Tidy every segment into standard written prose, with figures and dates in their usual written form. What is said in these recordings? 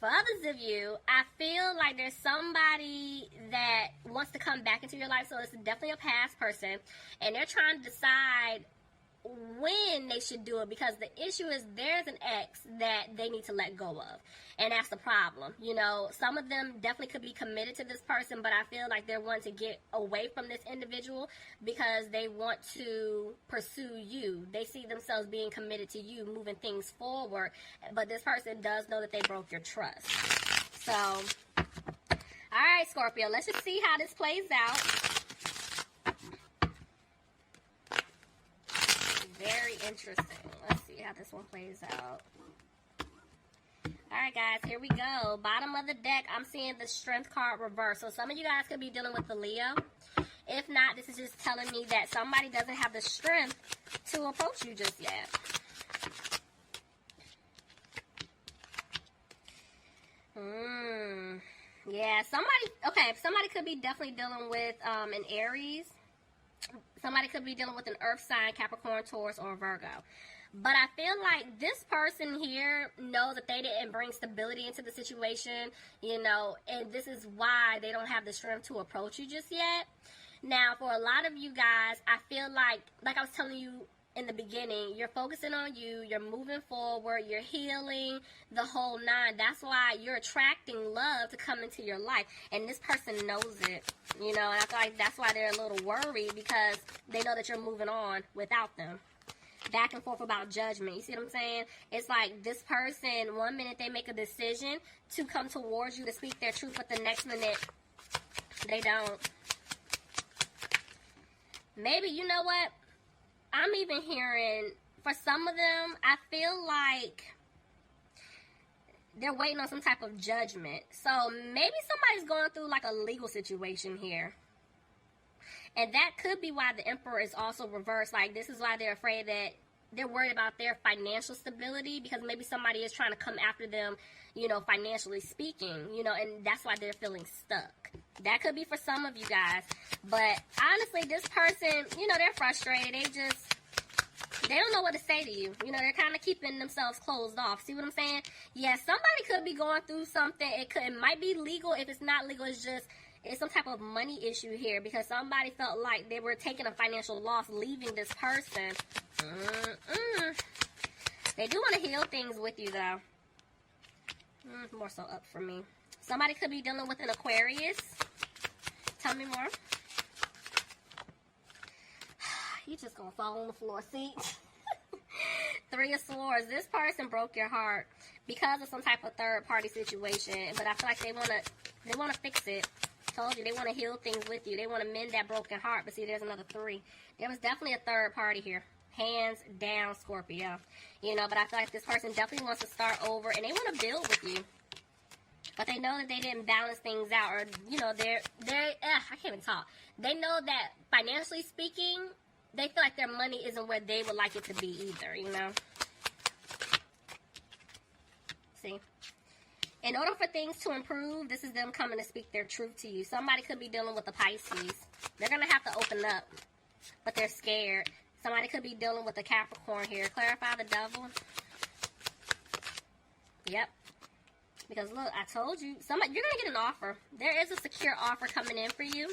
For others of you, I feel like there's somebody that wants to come back into your life. So it's definitely a past person. And they're trying to decide when they should do it, because the issue is there's an ex that they need to let go of, and that's the problem. You know, some of them definitely could be committed to this person, but I feel like they're wanting to get away from this individual because they want to pursue you. They see themselves being committed to you, moving things forward, but this person does know that they broke your trust. So, all right, Scorpio, let's just see how this plays out. Very interesting. Let's see how this one plays out. Alright, guys, here we go. Bottom of the deck, I'm seeing the Strength card reverse. So some of you guys could be dealing with the Leo. If not, this is just telling me that somebody doesn't have the strength to approach you just yet. Yeah, somebody could be definitely dealing with an Aries. Somebody could be dealing with an earth sign, Capricorn, Taurus, or Virgo. But I feel like this person here knows that they didn't bring stability into the situation, you know, and this is why they don't have the strength to approach you just yet. Now, for a lot of you guys, I feel like I was telling you in the beginning, you're focusing on you, you're moving forward, you're healing, the whole nine. That's why you're attracting love to come into your life, and this person knows it, you know, and I feel like that's why they're a little worried, because they know that you're moving on without them. Back and forth about judgment, you see what I'm saying? It's like this person, one minute they make a decision to come towards you to speak their truth, but the next minute they don't. Maybe, you know what? I'm even hearing, for some of them, I feel like they're waiting on some type of judgment. So maybe somebody's going through like a legal situation here. And that could be why the Emperor is also reversed. Like, this is why they're afraid, that they're worried about their financial stability, because maybe somebody is trying to come after them, you know, financially speaking, you know, and that's why they're feeling stuck. That could be for some of you guys. But honestly, this person, you know, they're frustrated. They don't know what to say to you. You know, they're kind of keeping themselves closed off. See what I'm saying? Yeah, somebody could be going through something. It might be legal. If it's not legal, it's some type of money issue here, because somebody felt like they were taking a financial loss leaving this person. They do want to heal things with you, though. More so up for me. Somebody could be dealing with an Aquarius. Tell me more. You just gonna fall on the floor. See? Three of Swords. This person broke your heart because of some type of third-party situation, but I feel like they wanna fix it. Told you, they want to heal things with you. They want to mend that broken heart. But see, there's another three. There was definitely a third party here. Hands down, Scorpio. You know, but I feel like this person definitely wants to start over, and they want to build with you. But they know that they didn't balance things out, or, you know, I can't even talk. They know that financially speaking, they feel like their money isn't where they would like it to be either, you know. See? In order for things to improve, this is them coming to speak their truth to you. Somebody could be dealing with a Pisces. They're going to have to open up, but they're scared. Somebody could be dealing with a Capricorn here. Clarify the Devil. Yep. Because, look, I told you, you're going to get an offer. There is a secure offer coming in for you.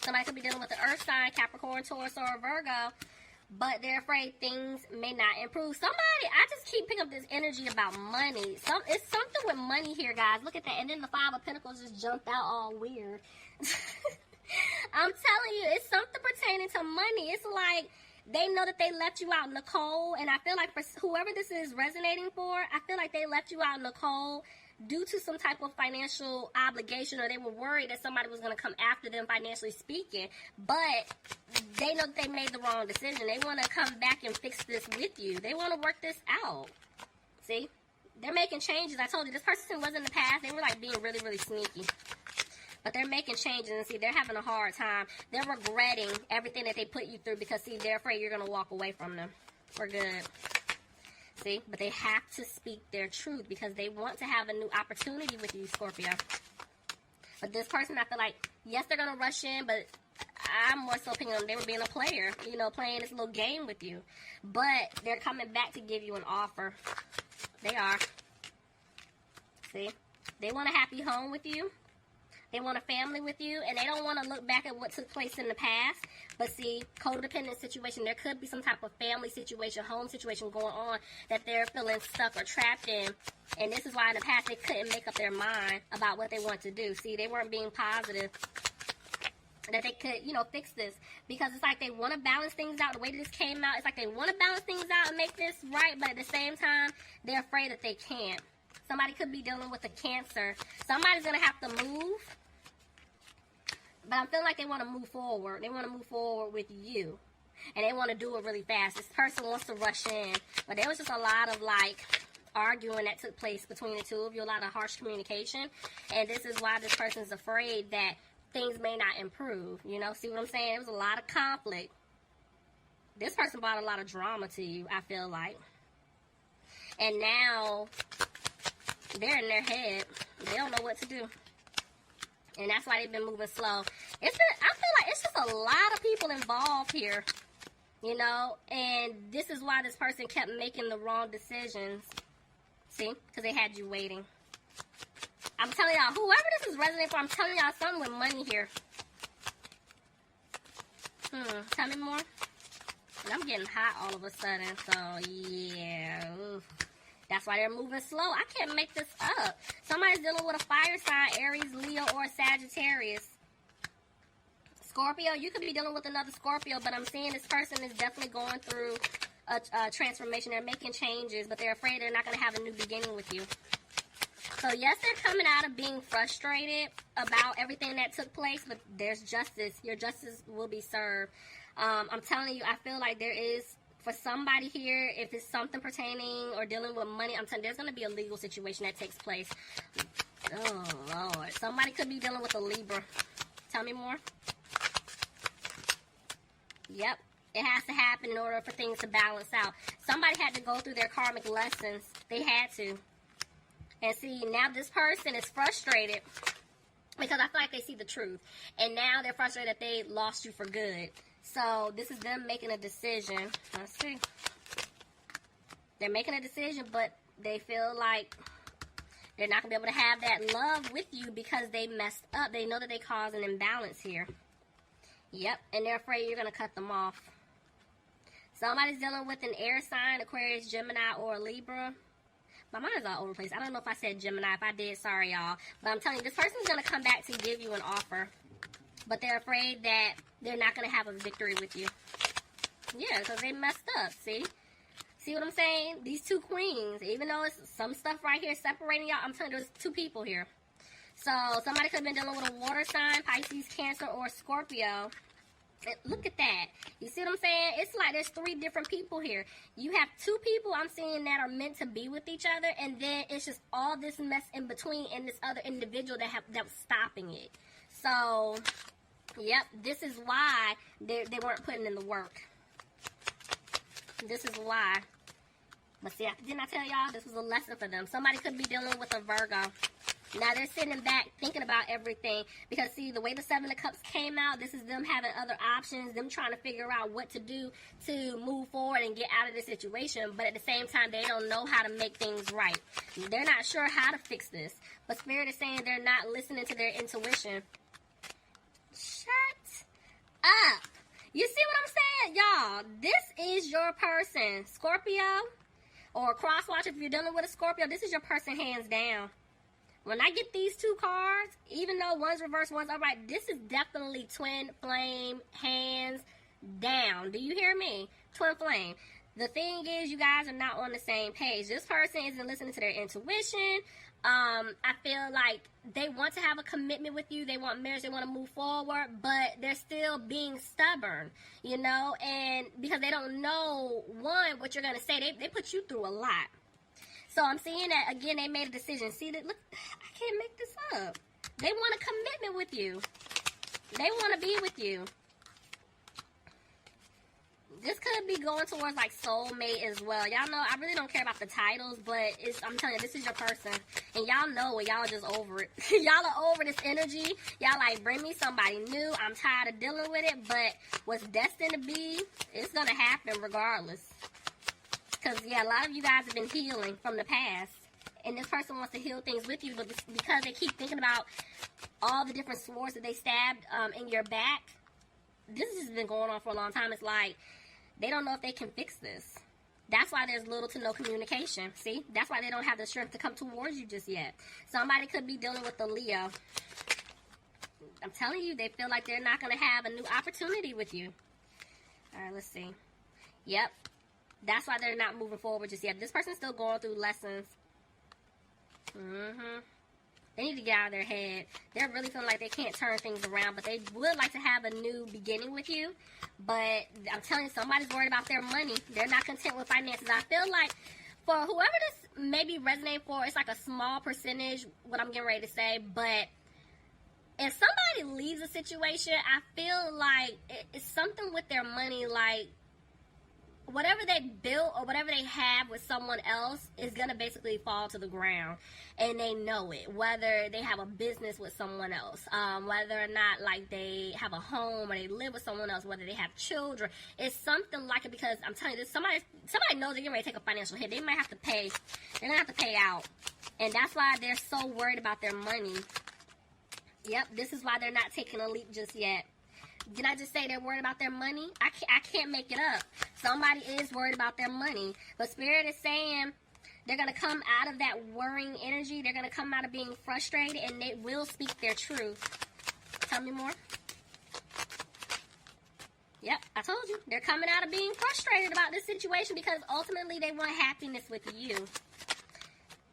Somebody could be dealing with an Earth sign, Capricorn, Taurus, or a Virgo, but they're afraid things may not improve. I just keep picking up this energy about money. It's something with money here, guys. Look at that. And then the Five of Pentacles just jumped out all weird. I'm telling you, it's something pertaining to money. It's like they know that they left you out in the cold. And I feel like for whoever this is resonating for, I feel like they left you out in the cold due to some type of financial obligation, or they were worried that somebody was going to come after them financially speaking, but they know that they made the wrong decision. They want to come back and fix this with you. They want to work this out. See? They're making changes. I told you, this person was in the past. They were like being really, really sneaky. But they're making changes, and see, they're having a hard time. They're regretting everything that they put you through, because, see, they're afraid you're going to walk away from them for good. See, but they have to speak their truth, because they want to have a new opportunity with you, Scorpio. But this person, I feel like, yes, they're going to rush in, but I'm more so thinking they were being a player, you know, playing this little game with you. But they're coming back to give you an offer. They are. See? They want a happy home with you. They want a family with you, and they don't want to look back at what took place in the past. But see, codependent situation, there could be some type of family situation, home situation going on that they're feeling stuck or trapped in. And this is why in the past they couldn't make up their mind about what they want to do. See, they weren't being positive that they could, you know, fix this. Because it's like they want to balance things out. The way this came out, it's like they want to balance things out and make this right, but at the same time, they're afraid that they can't. Somebody could be dealing with a Cancer. Somebody's going to have to move. But I'm feeling like they want to move forward. They want to move forward with you. And they want to do it really fast. This person wants to rush in. But there was just a lot of, like, arguing that took place between the two of you. A lot of harsh communication. And this is why this person's afraid that things may not improve. You know, see what I'm saying? There was a lot of conflict. This person brought a lot of drama to you, I feel like. And now they're in their head. They don't know what to do. And that's why they've been moving slow. I feel like it's just a lot of people involved here. You know? And this is why this person kept making the wrong decisions. See? Because they had you waiting. I'm telling y'all, whoever this is resonating for, I'm telling y'all something with money here. Tell me more. And I'm getting hot all of a sudden. So, yeah. Oof. That's why they're moving slow. I can't make this up. Somebody's dealing with a fire sign, Aries, Leo, or Sagittarius. Scorpio, you could be dealing with another Scorpio, but I'm seeing this person is definitely going through a transformation. They're making changes, but they're afraid they're not going to have a new beginning with you. So, yes, they're coming out of being frustrated about everything that took place, but there's justice. Your justice will be served. I'm telling you, I feel like there is, for somebody here, if it's something pertaining or dealing with money, I'm telling you, there's going to be a legal situation that takes place. Oh, Lord. Somebody could be dealing with a Libra. Tell me more. Yep. It has to happen in order for things to balance out. Somebody had to go through their karmic lessons. They had to. And see, now this person is frustrated because I feel like they see the truth. And now they're frustrated that they lost you for good. So, this is them making a decision. Let's see. They're making a decision, but they feel like they're not going to be able to have that love with you because they messed up. They know that they caused an imbalance here. Yep, and they're afraid you're going to cut them off. Somebody's dealing with an air sign, Aquarius, Gemini, or Libra. My mind is all over the place. I don't know if I said Gemini. If I did, sorry, y'all. But I'm telling you, this person's going to come back to give you an offer. But they're afraid that they're not going to have a victory with you. Yeah, because they messed up, see? See what I'm saying? These two queens, even though it's some stuff right here separating y'all, I'm telling you, there's two people here. So, somebody could have been dealing with a water sign, Pisces, Cancer, or Scorpio. And look at that. You see what I'm saying? It's like there's three different people here. You have two people I'm seeing that are meant to be with each other, and then it's just all this mess in between and this other individual that was stopping it. So, yep, this is why they weren't putting in the work. This is why. But see, didn't I tell y'all this was a lesson for them? Somebody could be dealing with a Virgo. Now they're sitting back thinking about everything. Because see, the way the Seven of Cups came out, this is them having other options. Them trying to figure out what to do to move forward and get out of this situation. But at the same time, they don't know how to make things right. They're not sure how to fix this. But Spirit is saying they're not listening to their intuition. Shut up. You see what I'm saying? Y'all, this is your person. Scorpio or crosswatch, if you're dealing with a Scorpio, this is your person hands down. When I get these two cards, even though one's reversed, one's upright, this is definitely twin flame, hands down. Do you hear me? Twin flame. The thing is, you guys are not on the same page. This person isn't listening to their intuition. I feel like they want to have a commitment with you. They want marriage. They want to move forward, but they're still being stubborn, you know, and because they don't know, one, what you're going to say. They put you through a lot. So I'm seeing that, again, they made a decision. See, that? Look, I can't make this up. They want a commitment with you. They want to be with you. This could be going towards, like, soulmate as well. Y'all know, I really don't care about the titles, but I'm telling you, this is your person. And y'all know it. Y'all are just over it. Y'all are over this energy. Y'all like, bring me somebody new. I'm tired of dealing with it. But what's destined to be, it's going to happen regardless. Because, yeah, a lot of you guys have been healing from the past. And this person wants to heal things with you, but because they keep thinking about all the different swords that they stabbed in your back, this has been going on for a long time. It's like they don't know if they can fix this. That's why there's little to no communication. See? That's why they don't have the strength to come towards you just yet. Somebody could be dealing with a Leo. I'm telling you, they feel like they're not going to have a new opportunity with you. All right, let's see. Yep. That's why they're not moving forward just yet. This person's still going through lessons. They need to get out of their head. They're really feeling like they can't turn things around, but they would like to have a new beginning with you. But I'm telling you, somebody's worried about their money. They're not content with finances. I feel like for whoever this maybe resonate for, it's like a small percentage, what I'm getting ready to say. But if somebody leaves a situation, I feel like it's something with their money, like whatever they built or whatever they have with someone else is going to basically fall to the ground, and they know it. Whether they have a business with someone else, whether or not like they have a home or they live with someone else, whether they have children, it's something like it, because I'm telling you this, somebody knows they're getting ready to take a financial hit. They might have to pay, they're going to have to pay out, and that's why they're so worried about their money. Yep, this is why they're not taking a leap just yet. Did I just say they're worried about their money? I can't make it up. Somebody is worried about their money. But Spirit is saying they're going to come out of that worrying energy. They're going to come out of being frustrated, and they will speak their truth. Tell me more. Yep, I told you. They're coming out of being frustrated about this situation because ultimately they want happiness with you.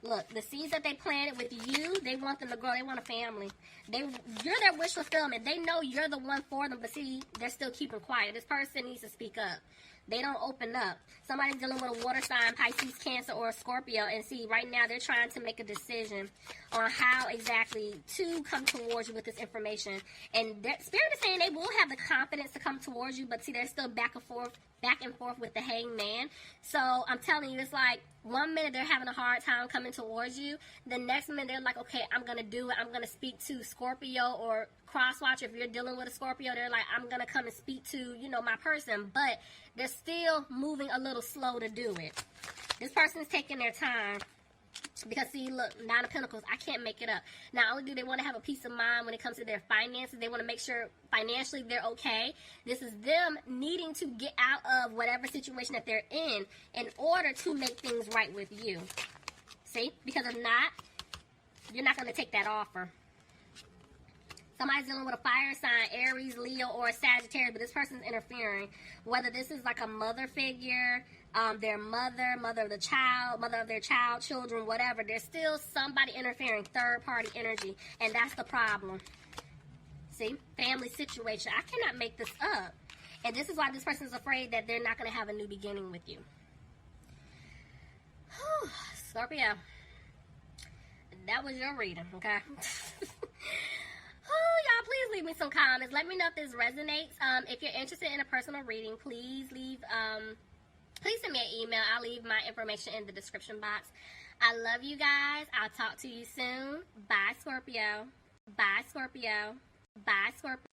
Look, the seeds that they planted with you, they want them to grow. They want a family. You're their wish fulfillment. They know you're the one for them, but see, they're still keeping quiet. This person needs to speak up. They don't open up. Somebody's dealing with a water sign, Pisces, Cancer, or a Scorpio, and see, right now they're trying to make a decision on how exactly to come towards you with this information. And Spirit is saying they will have the confidence to come towards you, but see, they're still back and forth with the Hangman. So I'm telling you, it's like 1 minute they're having a hard time coming towards you. The next minute they're like, okay, I'm going to do it. I'm going to speak to Scorpio or Crosswatch. If you're dealing with a Scorpio, they're like, I'm going to come and speak to, my person. But they're still moving a little slow to do it. This person is taking their time. Because see, look, Nine of Pentacles, I can't make it up. Not only do they want to have a peace of mind when it comes to their finances, they want to make sure financially they're okay. This is them needing to get out of whatever situation that they're in order to make things right with you. See? Because if not, you're not going to take that offer. Somebody's dealing with a fire sign, Aries, Leo, or a Sagittarius, but this person's interfering. Whether this is like a mother figure, their mother of the child, mother of their child, children, whatever. There's still somebody interfering, third-party energy, and that's the problem. See? Family situation. I cannot make this up. And this is why this person's afraid that they're not going to have a new beginning with you. Whew. Scorpio. That was your reading, okay? Oh, y'all, please leave me some comments. Let me know if this resonates. If you're interested in a personal reading, please send me an email. I'll leave my information in the description box. I love you guys. I'll talk to you soon. Bye, Scorpio. Bye, Scorpio. Bye, Scorpio.